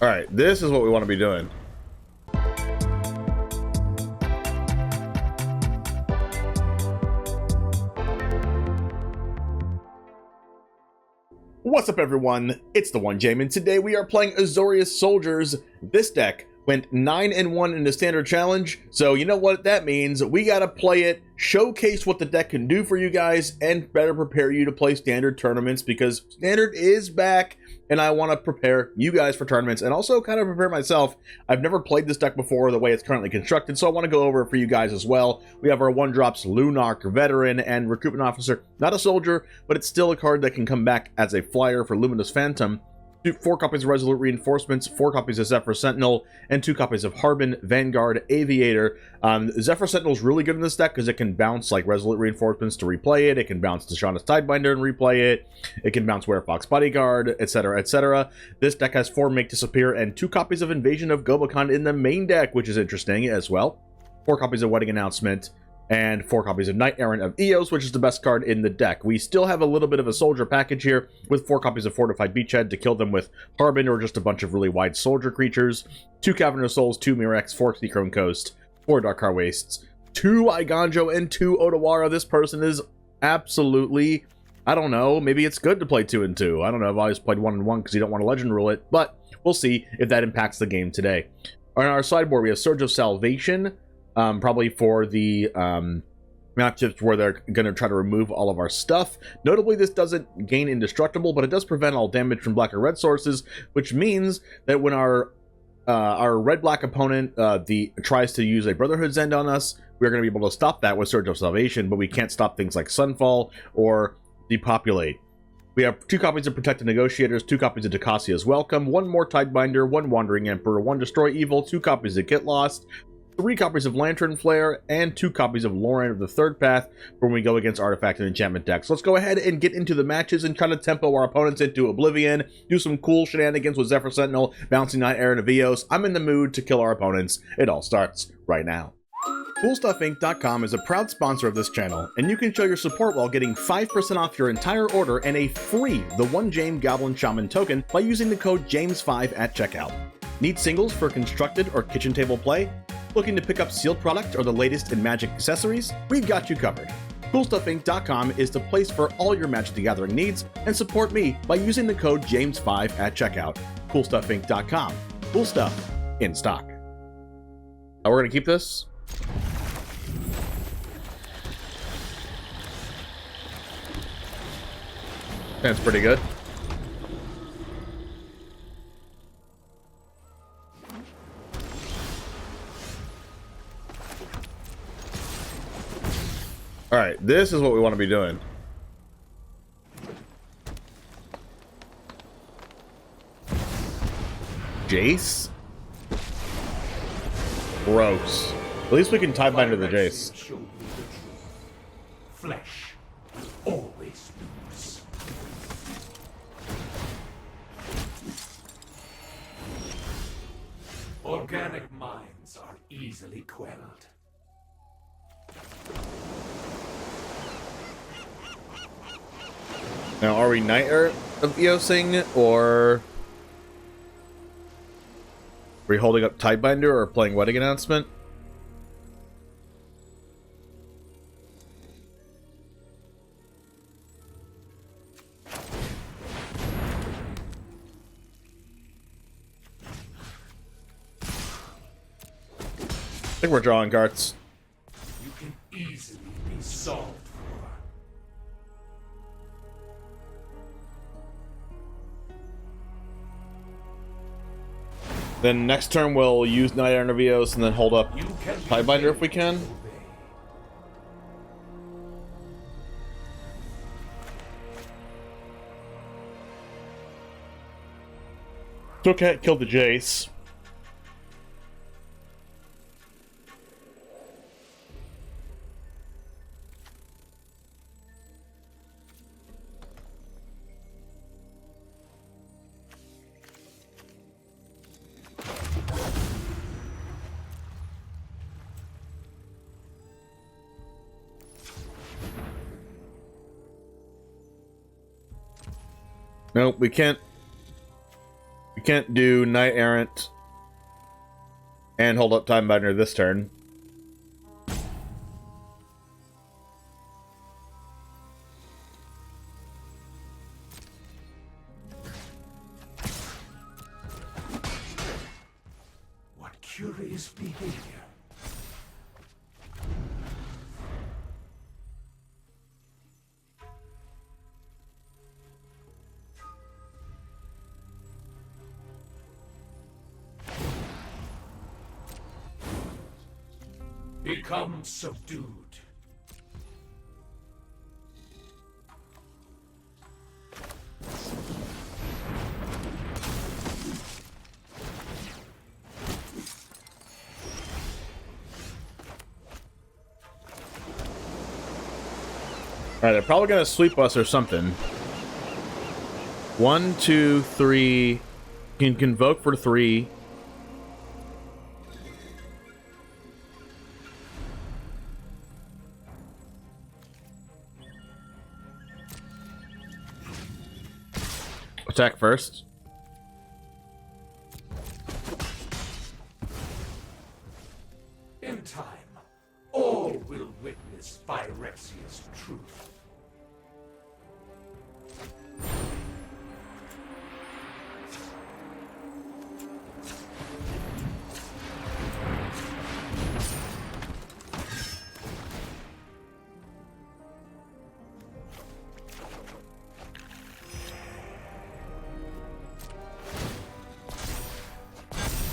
All right, this is what we want to be doing. What's up, everyone? It's TheOneJame, and today we are playing Azorius Soldiers. This deck went 9-1 in the standard challenge, so you know what that means. We gotta play it, showcase what the deck can do for you guys, and better prepare you to play standard tournaments, because standard is back, and I want to prepare you guys for tournaments, and also kind of prepare myself. I've never played this deck before the way it's currently constructed, so I want to go over it for you guys as well. We have our 1-drops Lunarch Veteran and Recruitment Officer. Not a soldier, but it's still a card that can come back as a flyer for Luminous Phantom. 4 copies of Resolute Reinforcements, 4 copies of Zephyr Sentinel, and 2 copies of Harbin, Vanguard, Aviator. Zephyr Sentinel is really good in this deck because it can bounce like Resolute Reinforcements to replay it. It can bounce Tishana's Tidebinder and replay it. It can bounce Werefox Bodyguard, etc., etc. This deck has 4 Make Disappear and 2 copies of Invasion of Gobakhan in the main deck, which is interesting as well. 4 copies of Wedding Announcement, and 4 copies of Knight-Errant of Eos, which is the best card in the deck. We still have a little bit of a soldier package here with 4 copies of Fortified Beachhead to kill them with Harbin or just a bunch of really wide soldier creatures, 2 Cavern of Souls, 2 Mirrex, 4 Seachrome Coast, 4 Adarkar Wastes, 2 Eiganjo, and 2 Otawara. This person is absolutely, I don't know, maybe it's good to play 2 and 2. I don't know, I've always played 1 and 1 because you don't want to legend rule it, but we'll see if that impacts the game today. On our sideboard, we have Surge of Salvation, probably for the matchups where they're going to try to remove all of our stuff. Notably, this doesn't gain indestructible, but it does prevent all damage from black or red sources, which means that when our red-black opponent tries to use a Brotherhood's End on us, we're going to be able to stop that with Surge of Salvation, but we can't stop things like Sunfall or Depopulate. We have 2 copies of Protect the Negotiators, 2 copies of Tocasia's Welcome, 1 more Tidebinder, 1 Wandering Emperor, 1 Destroy Evil, 2 copies of Get Lost, 3 copies of Lantern Flare, and 2 copies of Lauren of the Third Path for when we go against artifact and enchantment decks. Let's go ahead and get into the matches and kind of tempo our opponents into oblivion, do some cool shenanigans with Zephyr Sentinel, bouncing Knight-Errant of Eos. I'm in the mood to kill our opponents. It all starts right now. CoolStuffInc.com is a proud sponsor of this channel, and you can show your support while getting 5% off your entire order and a free TheOneJame Goblin Shaman token by using the code JAMES5 at checkout. Need singles for constructed or kitchen table play? Looking to pick up sealed product or the latest in Magic accessories? We've got you covered. CoolStuffInc.com is the place for all your Magic the Gathering needs, and support me by using the code JAMES5 at checkout. CoolStuffInc.com. Cool stuff in stock. We're going to keep this. That's pretty good. All right, this is what we want to be doing. Jace? Gross. At least we can Tidebinder the Jace. Flesh always lose. Organic minds are easily quelled. Now, are we Knight-Errant of Eosing, or are we holding up Tidebinder or playing Wedding Announcement? I think we're drawing cards. You can easily be solved for. Then next turn we'll use Knight-Errant of Eos and then hold up Tidebinder if we can. Okay, kill the Jace. Nope, we can't can't do Knight-Errant and hold up Tidebinder this turn. What curious behavior. Become subdued. Alright, they're probably gonna sweep us or something. 1, 2, 3. You can convoke for 3. Attack first. In time, all will witness Phyrexia's truth.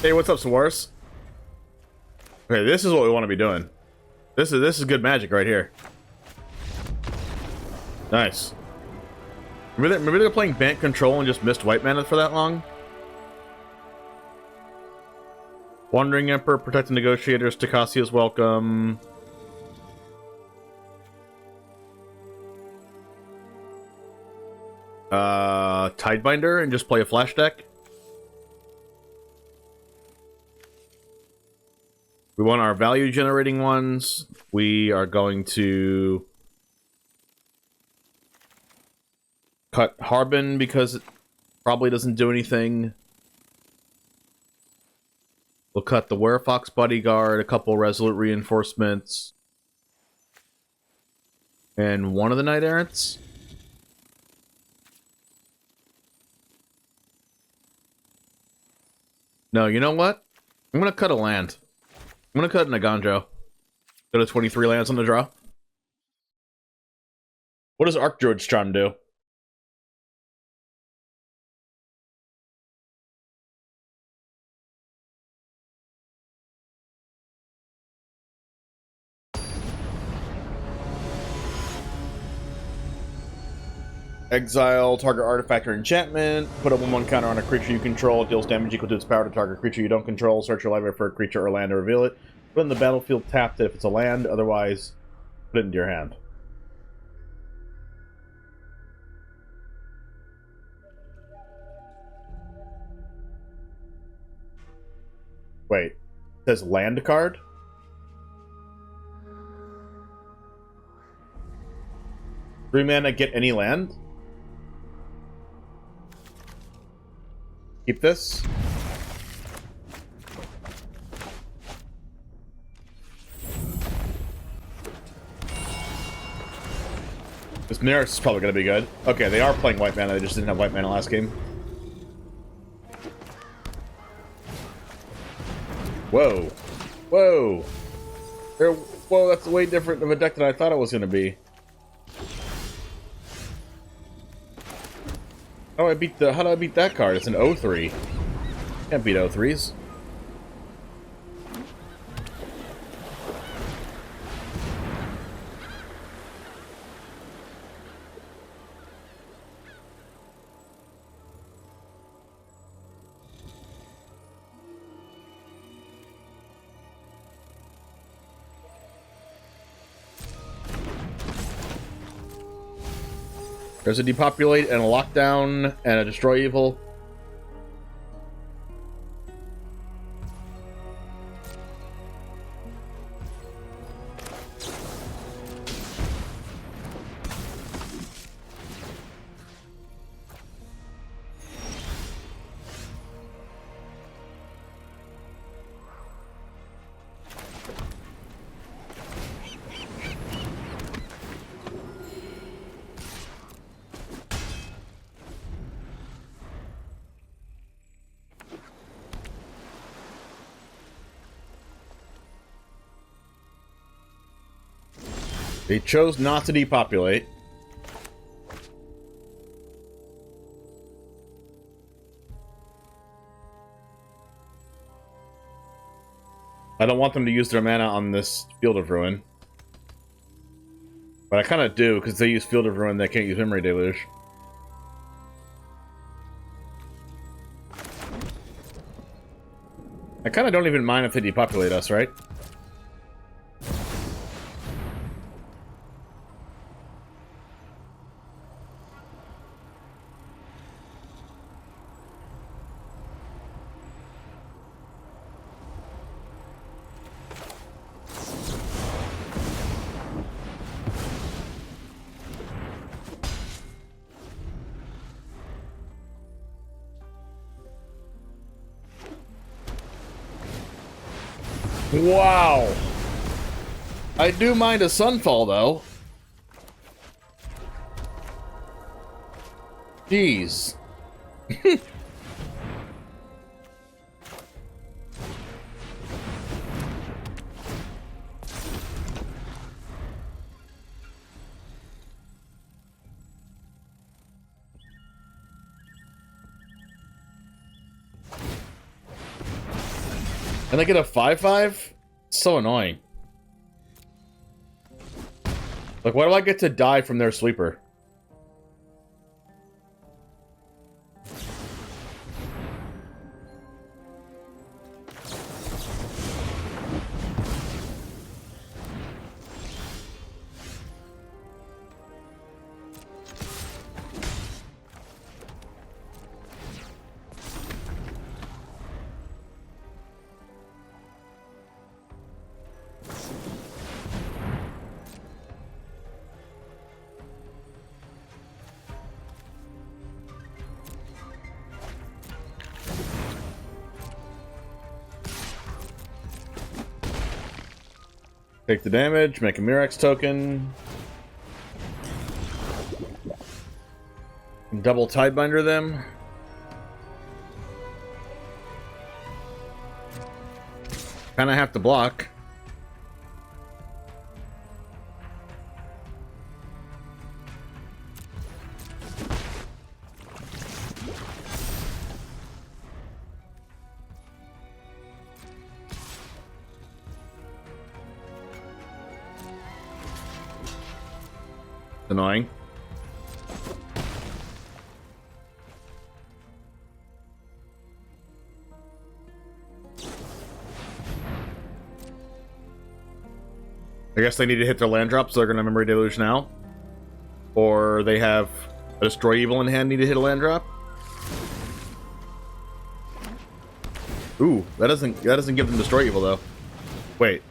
Hey, what's up, Sawars? Okay, this is what we want to be doing. This is good magic right here. Nice. Maybe they're playing Bant Control and just missed white mana for that long? Wandering Emperor, Protect the Negotiators, Tocasia is welcome. Tidebinder and just play a flash deck. We want our value generating ones. We are going to cut Harbin because it probably doesn't do anything. We'll cut the Werefox Bodyguard, a couple Resolute Reinforcements, and one of the Knight-Errants. No, you know what? I'm going to cut a land. I'm going to cut an Eiganjo. Go to 23 lands on the draw. What does Archdruid's Charm do? Exile target artifact or enchantment. Put a 1/1 counter on a creature you control. It deals damage equal to its power to target creature you don't control. Search your library for a creature or land to reveal it. Put it in the battlefield tapped if it's a land. Otherwise, put it into your hand. Wait. It says land card? Three mana, get any land? Keep this. This Mirrex is probably going to be good. Okay, they are playing white mana. They just didn't have white mana last game. Whoa. Whoa. Whoa, that's way different of a deck than I thought it was going to be. How do I beat that card? It's an 0-3. Can't beat 0-3s. There's a depopulate and a lockdown and a destroy evil. They chose not to depopulate. I don't want them to use their mana on this Field of Ruin. But I kind of do, because they use Field of Ruin, they can't use Memory Deluge. I kind of don't even mind if they depopulate us, right? Wow. I do mind a Sunfall, though. Jeez. And they get a 5/5? So annoying. Like, why do I get to die from their sweeper? Take the damage, make a Mirrex token. Double Tidebinder them. Kinda have to block. Annoying. I guess they need to hit their land drop, so they're gonna Memory Deluge now. Or they have a Destroy Evil in hand, need to hit a land drop. Ooh, that doesn't give them Destroy Evil though. Wait.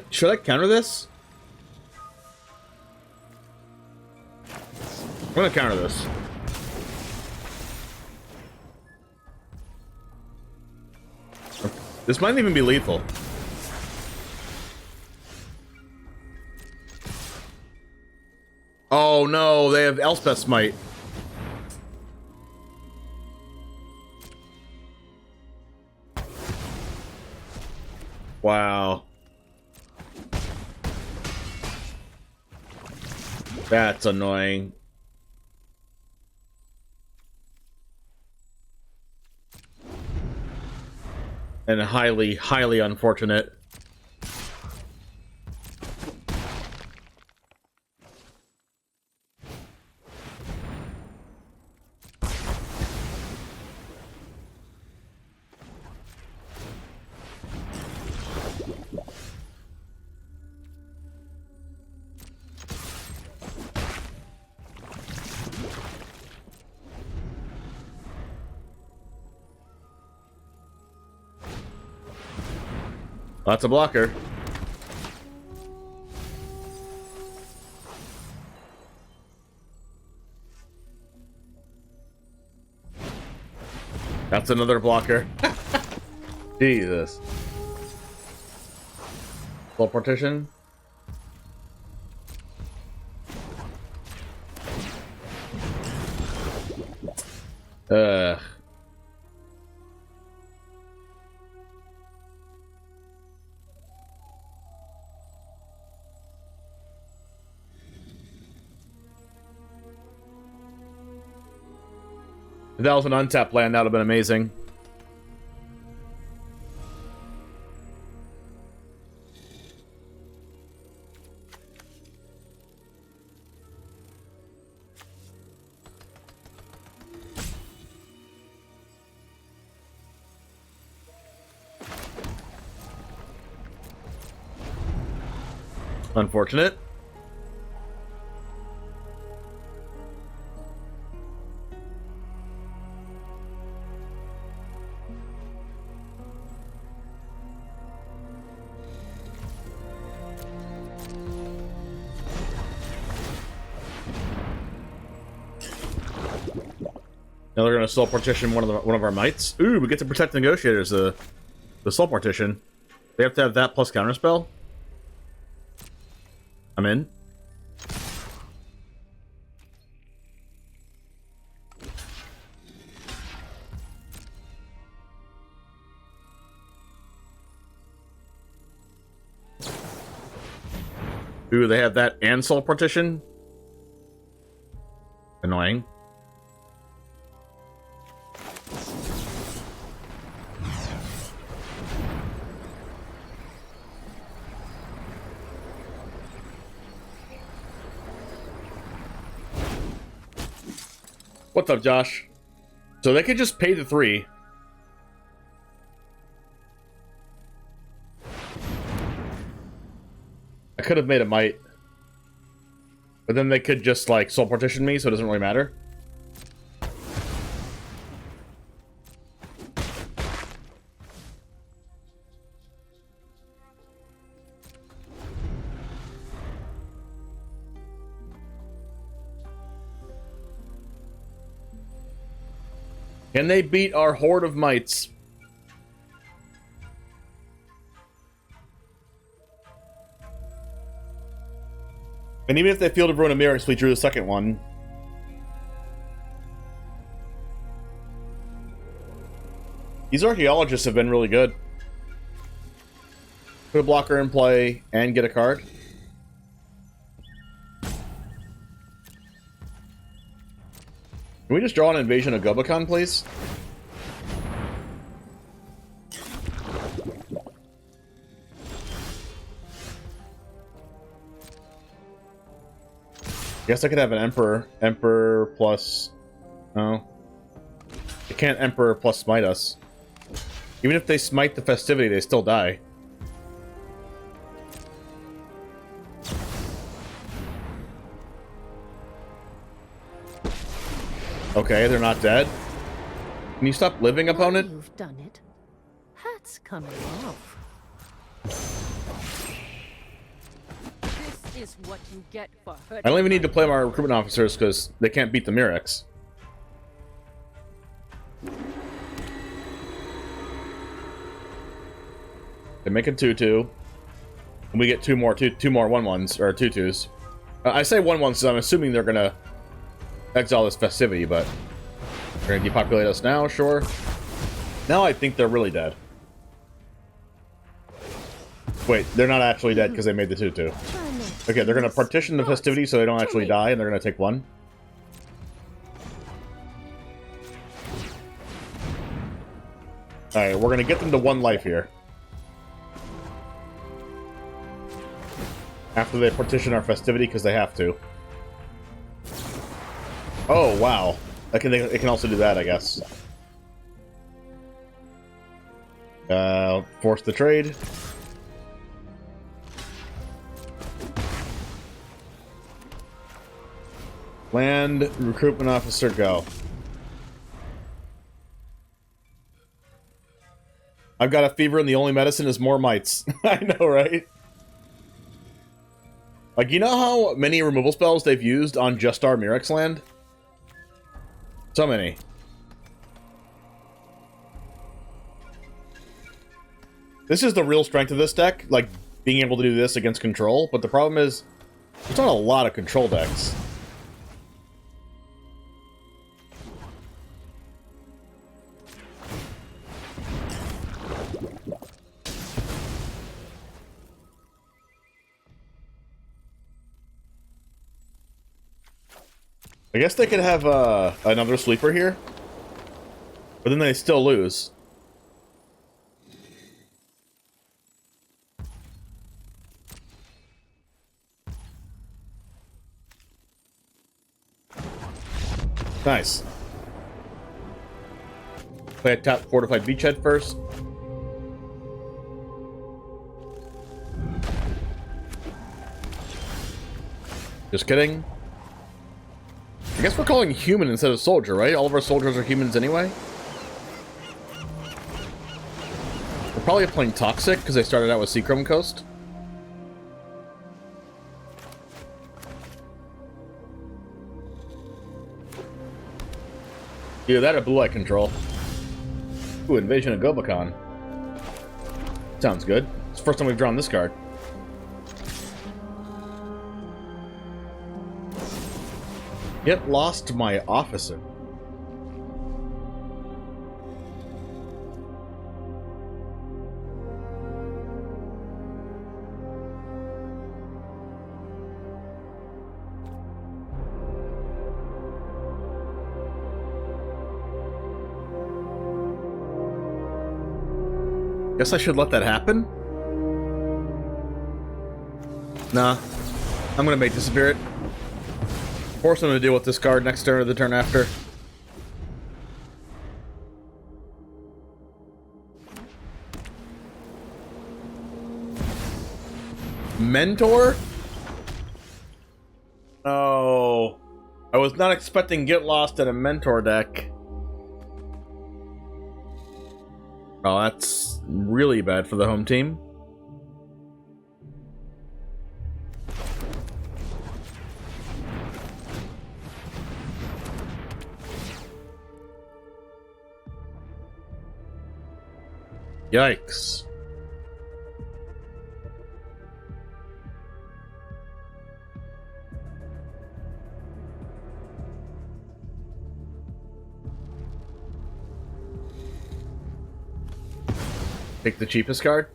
Should I counter this? I'm gonna counter this. This might even be lethal. Oh no, they have Elspeth Smite. Wow. That's annoying. And highly, highly unfortunate. That's a blocker. That's another blocker. Jesus. Full partition. Ugh. If that was an untapped land, that would have been amazing. Unfortunate. Now they're gonna soul partition one of our knights. Ooh, we get to protect the negotiators. The soul partition. They have to have that plus counterspell. I'm in. Ooh, they have that and soul partition. Annoying. What's up, Josh? So they could just pay the 3. I could have made a might. But then they could just, like, soul partition me, so it doesn't really matter. Can they beat our horde of mites? And even if they fielded Ruin of Mirrex, we drew the second one. These archaeologists have been really good. Put a blocker in play and get a card. Can we just draw an Invasion of Gobakhan, please? Guess I could have an Emperor. Emperor plus... No. They can't Emperor plus smite us. Even if they smite the festivity, they still die. Okay, they're not dead. Can you stop living, opponent? You've done it. Hat's coming off. This is what you get for hurting. I don't even need to play my recruitment officers because they can't beat the Mirrex. They make a 2/2. And we get two more 1/1s, or 2/2s. I say 1/1s because I'm assuming they're gonna exile this festivity, but they're gonna depopulate us now, sure. Now I think they're really dead. Wait, they're not actually dead because they made the 2/2. Okay, they're gonna partition the festivity so they don't actually die, and they're gonna take 1. Alright, we're gonna get them to 1 life here. After they partition our festivity, because they have to. Oh, wow. It can also do that, I guess. Force the trade. Land, recruitment officer, go. I've got a fever and the only medicine is more mites. I know, right? Like, you know how many removal spells they've used on just our Mirrex land? So many. This is the real strength of this deck, like, being able to do this against control, but the problem is, there's not a lot of control decks. I guess they could have another sleeper here. But then they still lose. Nice. Play a top Fortified Beachhead first. Just kidding. I guess we're calling human instead of soldier, right? All of our soldiers are humans anyway. We're probably playing Toxic because they started out with Seachrome Coast. Either that or blue eye control. Ooh, Invasion of Gobakhan. Sounds good. It's the first time we've drawn this card. Get lost my officer. Guess I should let that happen? Nah. I'm gonna make disappear it. Force him to deal with this card next turn or the turn after. Mentor? Oh. I was not expecting Get Lost in a Mentor deck. Oh, that's really bad for the home team. Yikes. Take the cheapest card.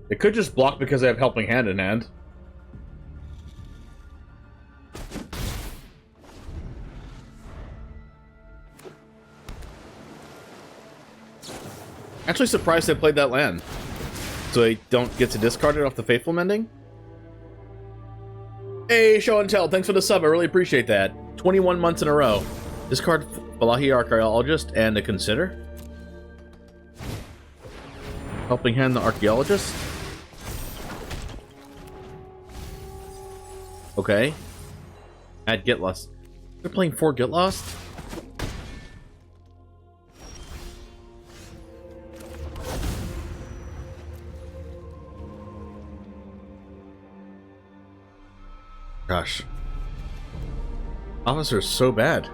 It could just block because they have Helping Hand in hand. Actually surprised they played that land. So they don't get to discard it off the Faithful Mending. Hey, Show and Tell, thanks for the sub, I really appreciate that. 21 months in a row. Discard Valahi Archaeologist and a Consider. Helping Hand the Archaeologist. Okay. Add Get Lost. They're playing 4 Get Lost? Gosh. Officer is so bad.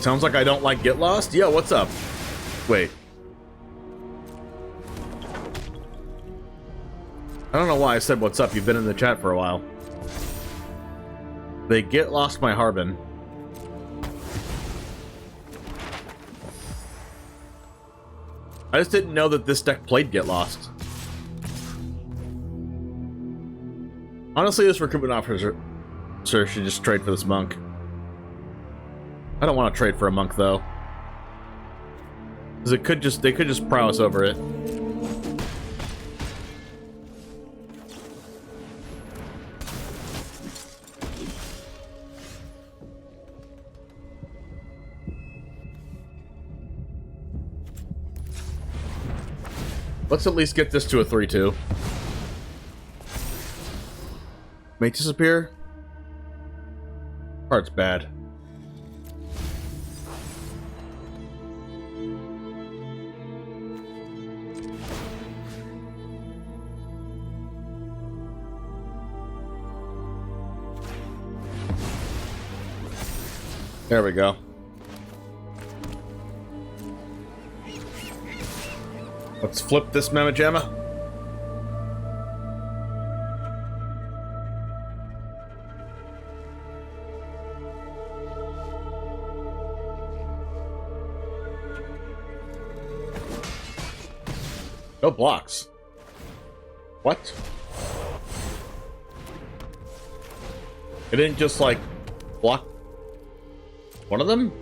Sounds like I don't like Get Lost? Yo, what's up? Wait. I don't know why I said what's up. You've been in the chat for a while. They Get Lost my Harbin. I just didn't know that this deck played Get Lost. Honestly, this Recruitment Officer should just trade for this monk. I don't want to trade for a monk though, because they could just prowess over it. Let's at least get this to a 3/2. May disappear. Card's bad. There we go. Let's flip this Mamma Jamma. No blocks. What? It didn't just, like, block one of them?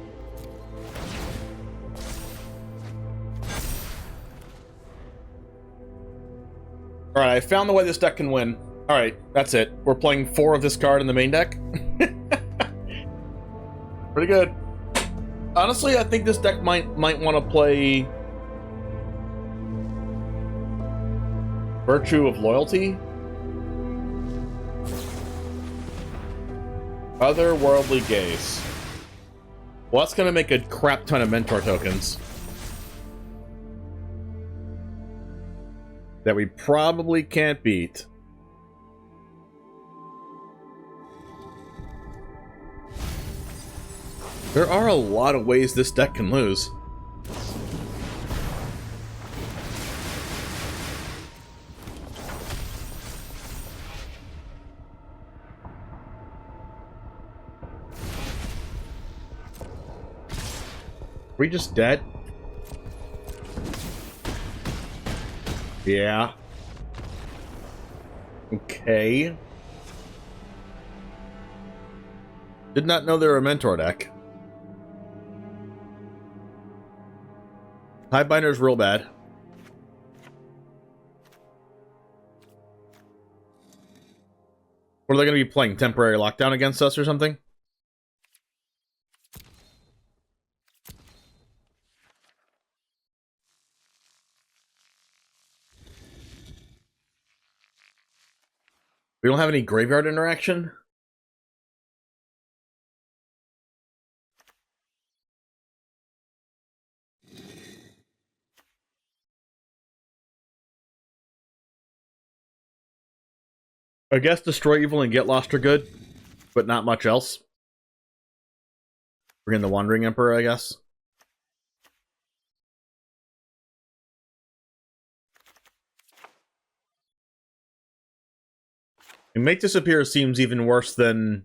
Alright, I found the way this deck can win. Alright, that's it. We're playing 4 of this card in the main deck. Pretty good. Honestly, I think this deck might want to play Virtue of Loyalty. Otherworldly Gaze. Well, that's going to make a crap ton of Mentor tokens that we probably can't beat. There are a lot of ways this deck can lose. Are we just dead? Yeah. Okay. Did not know they were a Mentor deck. Tidebinder's real bad. What are they going to be playing? Temporary Lockdown against us or something? We don't have any graveyard interaction? I guess Destroy Evil and Get Lost are good, but not much else. Bring in the Wandering Emperor, I guess. And Make Disappear seems even worse than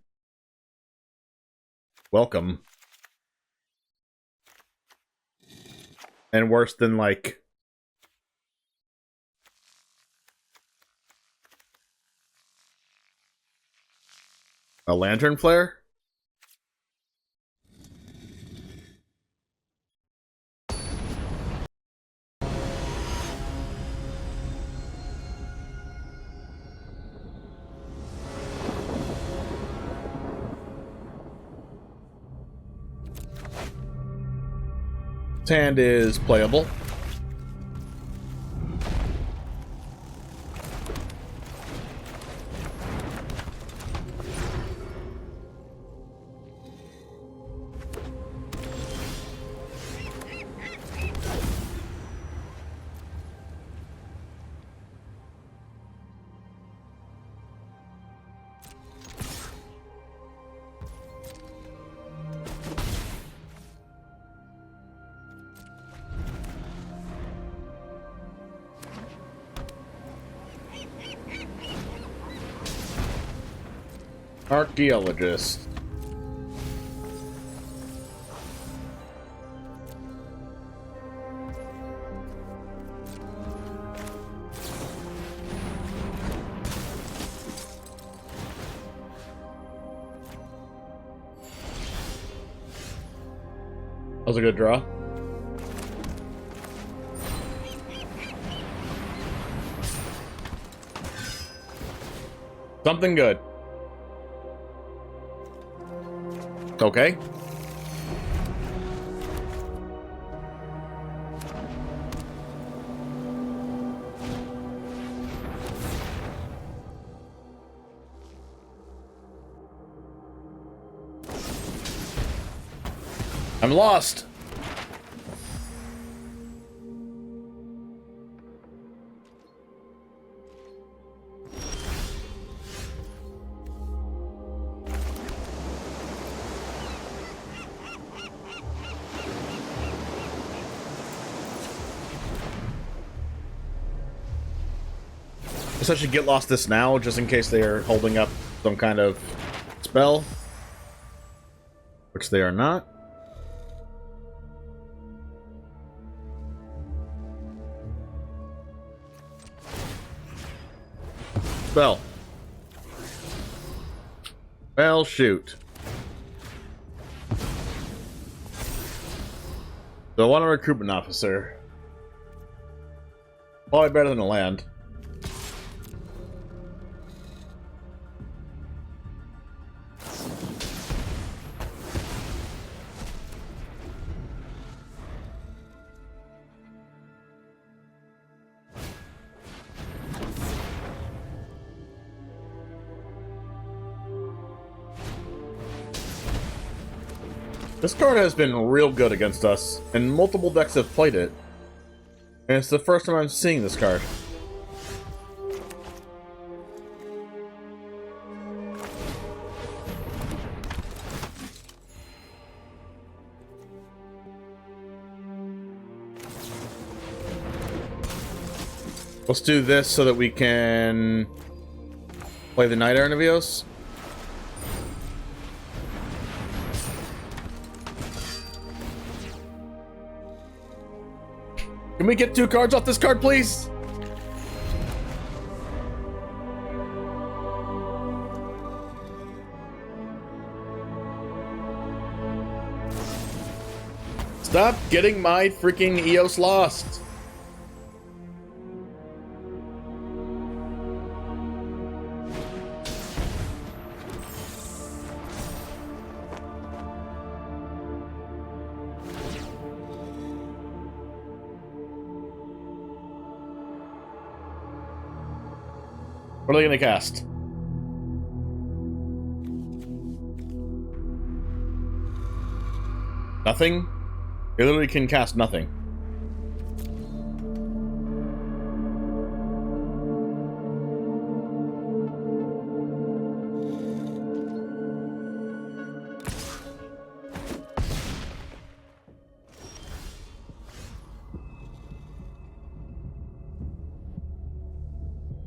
Welcome. And worse than, like, a Lantern Flare? This hand is playable. Archaeologist. That was a good draw. Something good. Okay. I'm lost. I guess I should get lost this now, just in case they are holding up some kind of spell. Which they are not. spell. Well, shoot. So I want a recruitment officer. Probably better than a land. This card has been real good against us, and multiple decks have played it. And it's the first time I'm seeing this card. Let's do this so that we can play the Knight-Errant of Eos. Can we get 2 cards off this card, please? Stop getting my freaking Eos lost. What are they gonna cast? Nothing? They literally can cast nothing.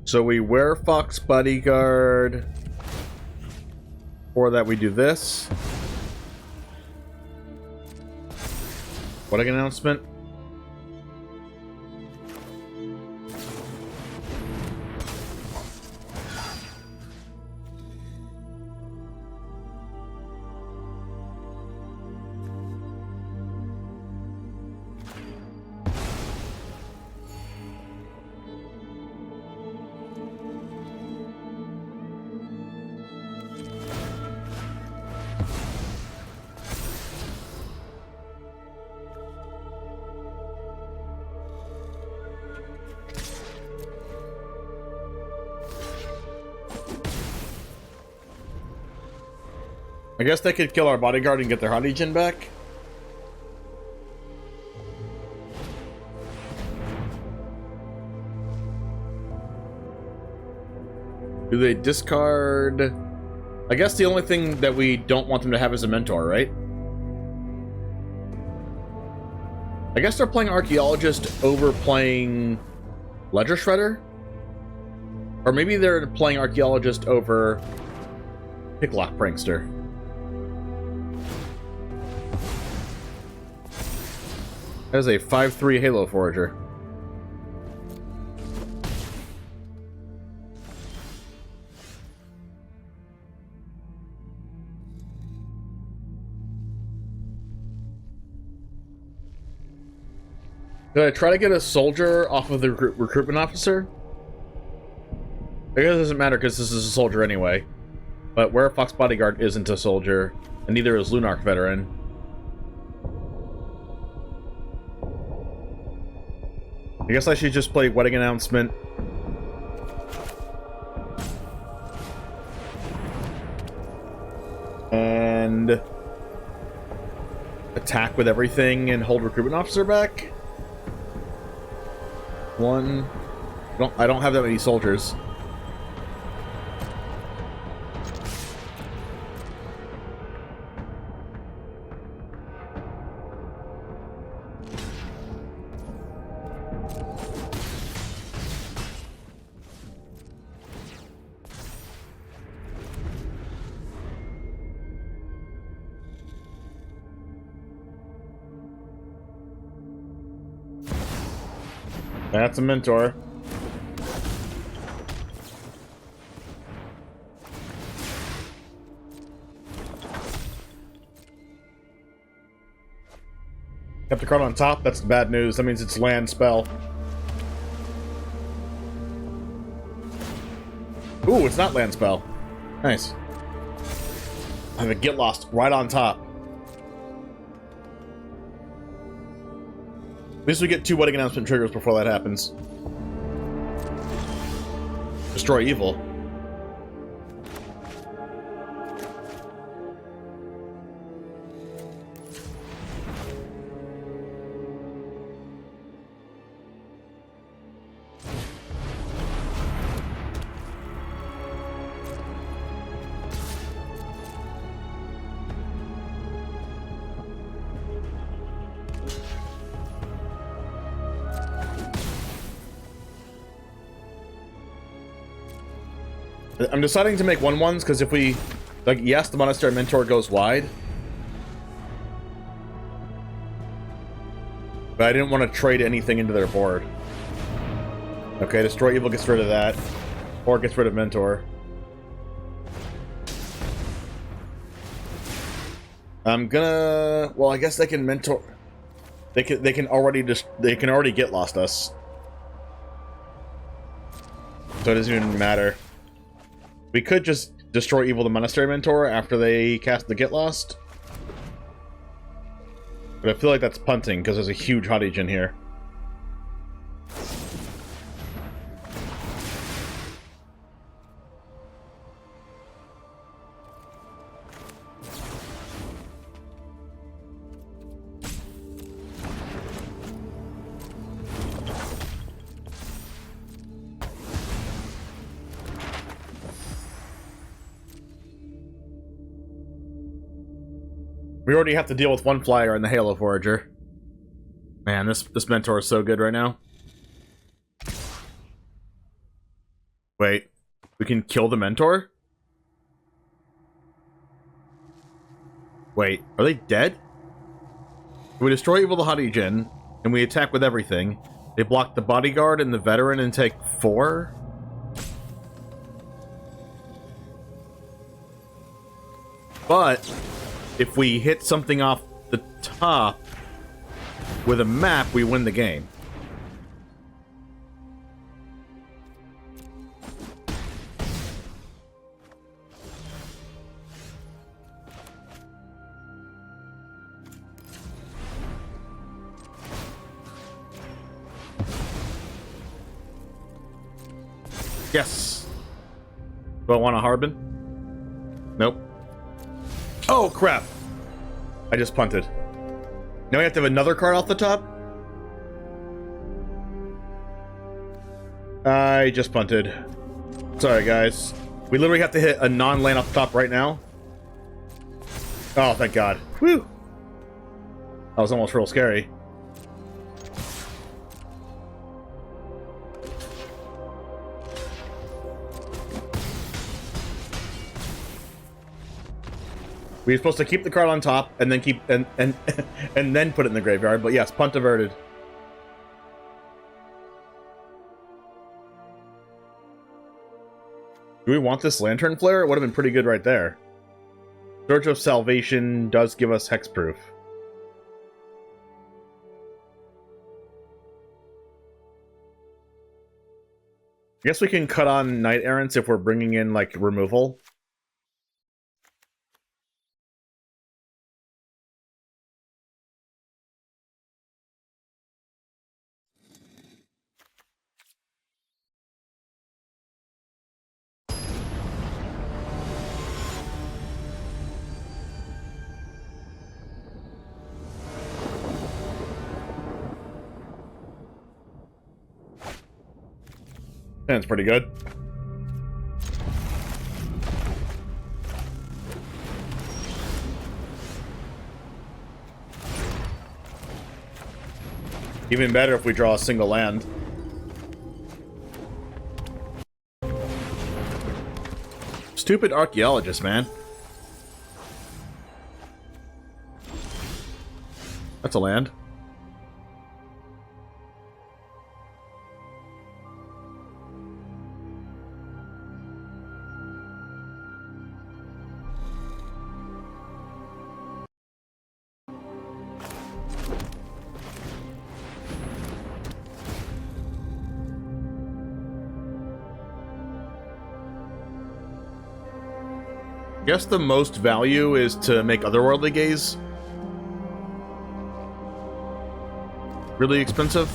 So we Werefox Bodyguard. For that we do this. What an announcement. I guess they could kill our bodyguard and get their Hottie back. Do they discard? I guess the only thing that we don't want them to have is a mentor, right? I guess they're playing Archaeologist over playing Ledger Shredder? Or maybe they're playing Archaeologist over Picklock Prankster. That is a 5/3 Halo Forager. Did I try to get a soldier off of the recruitment officer? I guess it doesn't matter because this is a soldier anyway. But Werefox Bodyguard isn't a soldier, and neither is Lunarch Veteran. I guess I should just play Wedding Announcement. And attack with everything and hold Recruitment Officer back. One. I don't have that many soldiers. That's a mentor. Kept the card on top. That's the bad news. That means it's land spell. Ooh, it's not land spell. Nice. I have a Get Lost right on top. At least we get 2 wedding announcement triggers before that happens. Destroy evil. I'm deciding to make 1/1s because if we, like, yes, the Monastery Mentor goes wide, but I didn't want to trade anything into their board. Okay, Destroy Evil gets rid of that, or gets rid of Mentor. I'm gonna, well, I guess they can Mentor. They can already get lost us, so it doesn't even matter. We could just destroy Evil the Monastery Mentor after they cast the Get Lost. But I feel like that's punting, because there's a huge hottage in here. We already have to deal with 1 flyer in the Halo Forager. Man, this Mentor is so good right now. Wait, we can kill the Mentor? Wait, are they dead? We destroy Evil the Hadijin, and we attack with everything. They block the Bodyguard and the Veteran and take 4? But if we hit something off the top with a map, we win the game. Yes. Do I want a Harbin? Nope. Oh, crap. I just punted. Now we have to have another card off the top? I just punted. Sorry, guys. We literally have to hit a non-land off the top right now. Oh, thank God. Whew. That was almost real scary. We were supposed to keep the card on top and then keep and then put it in the graveyard, but yes, punt averted. Do we want this Lantern Flare? It would have been pretty good right there. Surge of Salvation does give us hexproof. I guess we can cut on Knight-Errants if we're bringing in, like, removal. That's pretty good. Even better if we draw a single land. Stupid archaeologist, man. That's a land. guess the most value is to make Otherworldly Gaze really expensive.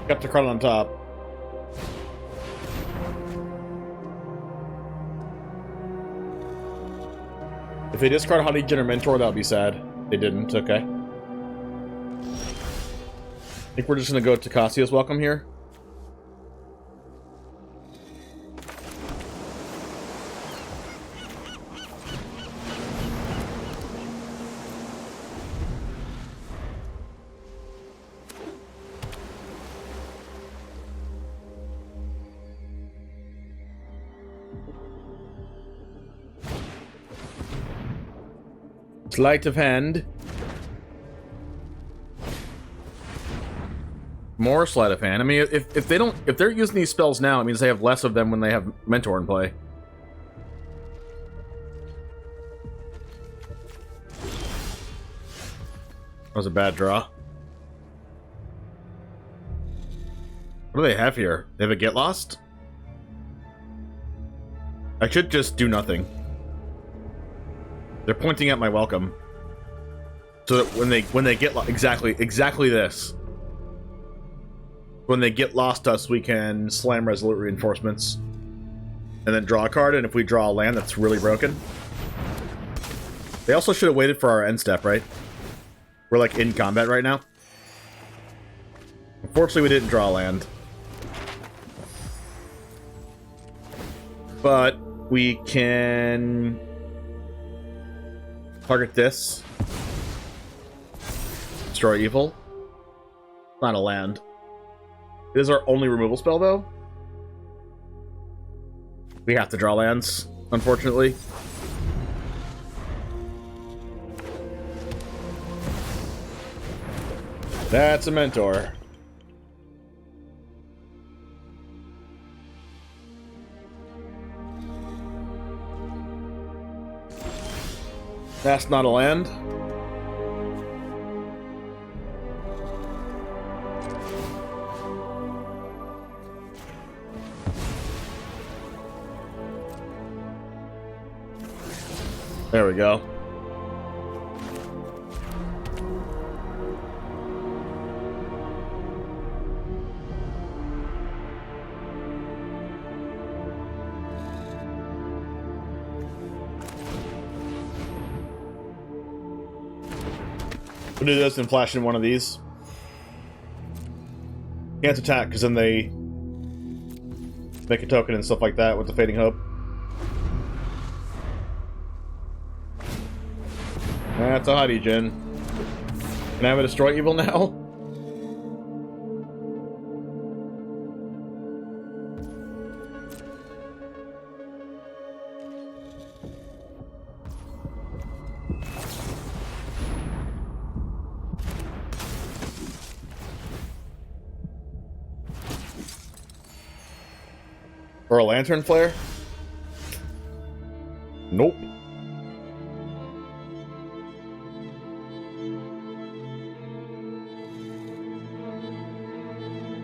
Got the card on top. If they discard Haughty or Mentor, that would be sad. They didn't, okay. I think we're just gonna go to Tocasia's welcome here. Sleight of hand. More sleight of hand. I mean, if they're using these spells now, it means they have less of them when they have Mentor in play. That was a bad draw. What do they have here? They have a Get Lost? I should just do nothing. They're pointing at my welcome, so that when they get exactly this, when they get lost us, we can slam Resolute Reinforcements, and then draw a card. And if we draw a land that's really broken, they also should have waited for our end step, right? We're like in combat right now. Unfortunately, we didn't draw a land, but we can target this. Destroy evil. Not a land. It is our only removal spell, though. We have to draw lands, unfortunately. That's a Mentor. That's not a land. There we go. Do this and flash in one of these. Can't attack because then they make a token and stuff like that with the Fading Hope. That's a Haughty Jin. Can I have a Destroy Evil now? Or a Lantern Flare? Nope.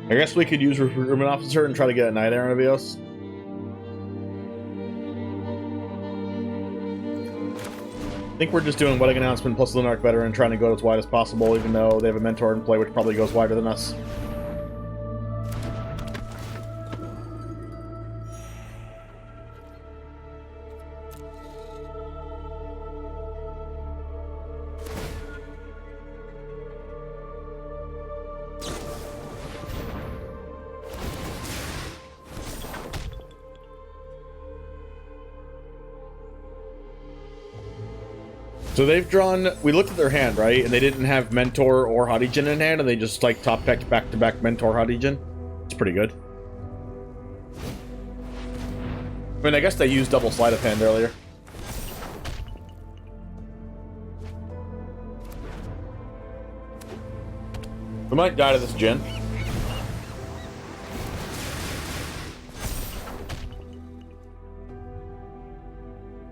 I guess we could use Recruitment Officer and try to get a Knight-Errant of Eos. I think we're just doing Wedding Announcement plus Lunarch Veteran, trying to go as wide as possible, even though they have a Mentor in play, which probably goes wider than us. So they've drawn, we looked at their hand, right? And they didn't have Mentor or Haughty Jin in hand, and they just like top decked back-to-back Mentor Haughty Jin. It's pretty good. I mean, I guess they used double sleight of hand earlier. We might die to this Jin.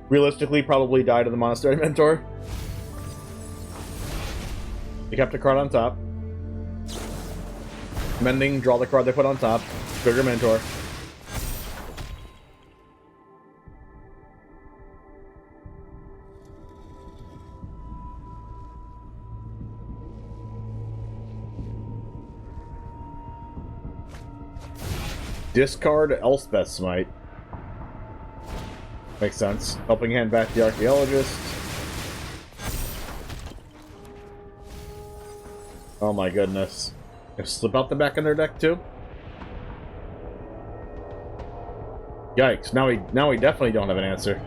Realistically, probably die to the Monastery Mentor. They kept the card on top. Mending, draw the card they put on top. Trigger Mentor. Discard Elspeth Smite. Makes sense. Helping hand back the Archaeologist. Oh my goodness. Slip out the back in their deck too? Yikes, now we definitely don't have an answer.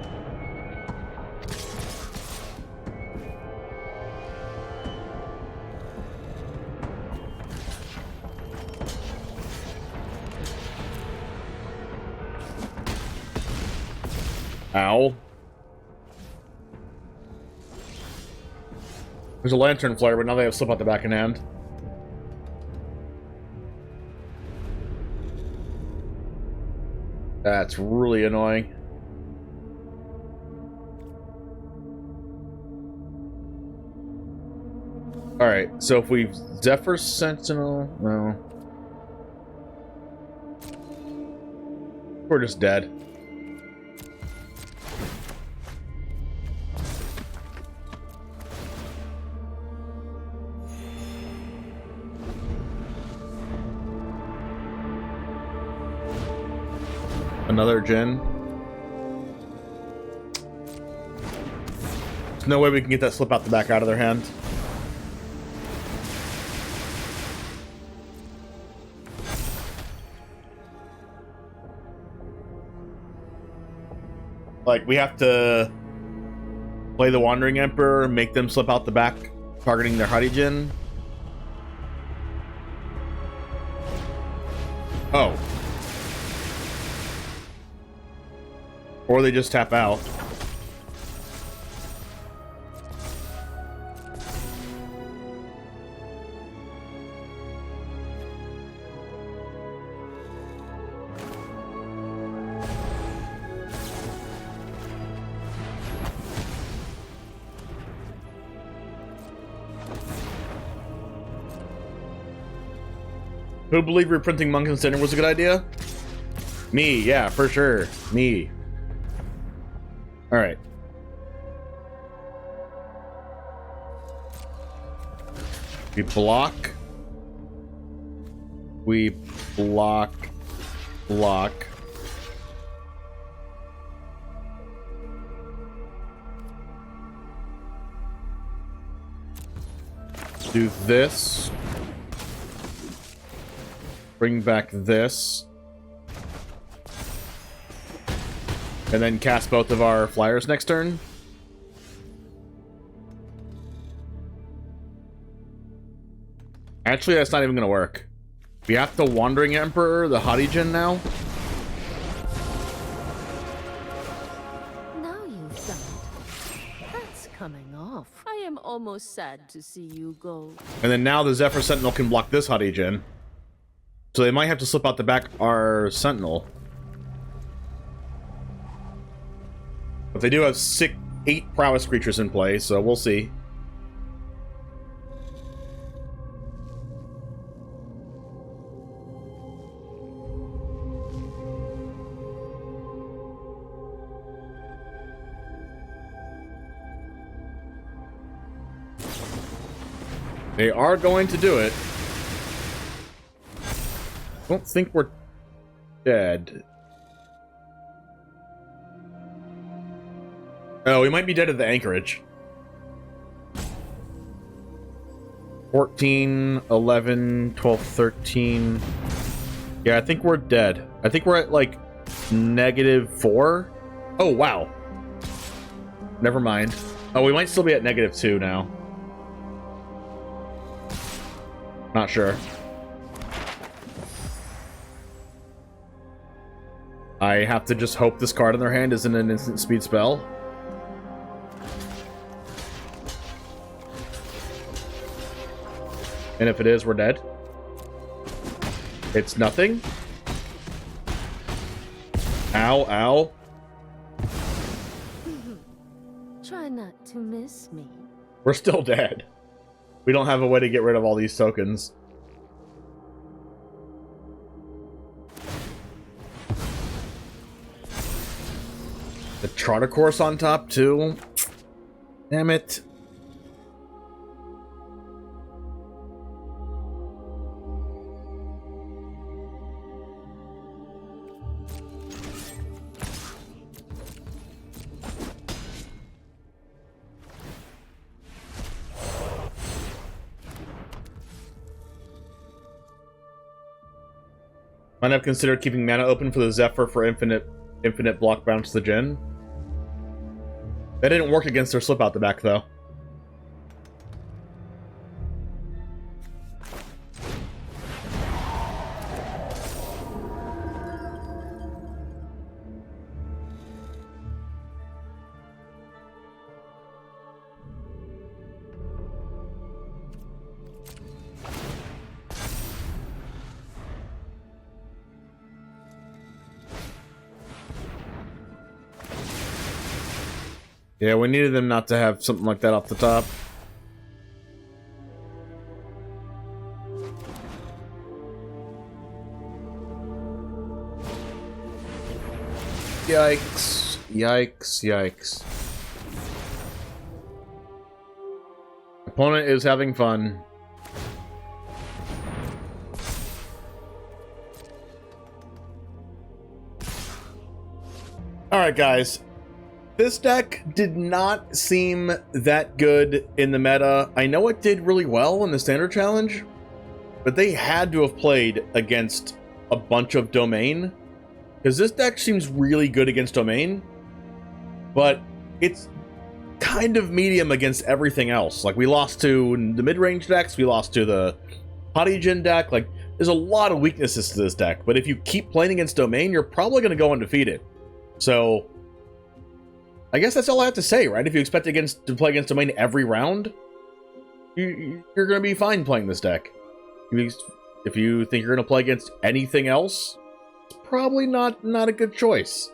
Ow. There's a Lantern Flare, but now they have slip out the back in hand. That's really annoying. Alright, so if we Zephyr Sentinel, no. We're just dead. Another Djinn. There's no way we can get that slip out the back out of their hand. Like, we have to play the Wandering Emperor, make them slip out the back, targeting their Hadi Djinn. Oh. Or they just tap out. Who believed reprinting Monk and Sinner was a good idea? Me, yeah, for sure. Me. Alright. We block. We block. Block. Do this. Bring back this. And then cast both of our flyers next turn. Actually, that's not even going to work. We have the Wandering Emperor, the Hadi Djinn now. Now you've done it. That's coming off. I am almost sad to see you go. And then now the Zephyr Sentinel can block this Hadi Djinn. So they might have to slip out the back our Sentinel. But they do have 8 prowess creatures in play, so we'll see. They are going to do it. I don't think we're dead. Oh, we might be dead at the anchorage. 14, 11, 12, 13. Yeah, I think we're dead. I think we're at, like, -4. Oh, wow. Never mind. Oh, we might still be at -2 now. Not sure. I have to just hope this card in their hand isn't an instant speed spell. And if it is, we're dead. It's nothing. Ow, ow. Try not to miss me. We're still dead. We don't have a way to get rid of all these tokens. The charter course on top too. Damn it. Might have considered keeping mana open for the Zephyr for infinite block bounce to the Jhin. That didn't work against their slip out the back, though. Yeah, we needed them not to have something like that off the top. Yikes. Yikes, yikes. Opponent is having fun. Alright, guys. This deck did not seem that good in the meta. I know it did really well in the Standard Challenge, but they had to have played against a bunch of Domain, because this deck seems really good against Domain, but it's kind of medium against everything else. Like, we lost to the mid-range decks, we lost to the Polygen deck. Like, there's a lot of weaknesses to this deck, but if you keep playing against Domain, you're probably going to go undefeated. So I guess that's all I have to say, right? If you expect to play against Domain every round, you're going to be fine playing this deck. If you think you're going to play against anything else, it's probably not a good choice.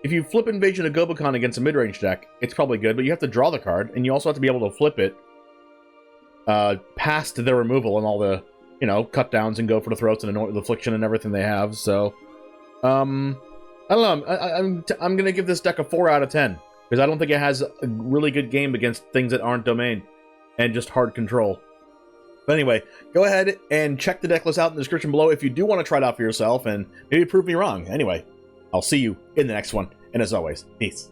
If you flip Invasion of Gobakhan against a mid-range deck, it's probably good, but you have to draw the card, and you also have to be able to flip it past their removal and all the, you know, cut downs and go for the throats and the affliction and everything they have. So, I don't know. I'm going to give this deck a 4 out of 10, because I don't think it has a really good game against things that aren't Domain and just hard control. But anyway, go ahead and check the deck list out in the description below if you do want to try it out for yourself and maybe prove me wrong. Anyway, I'll see you in the next one. And as always, peace.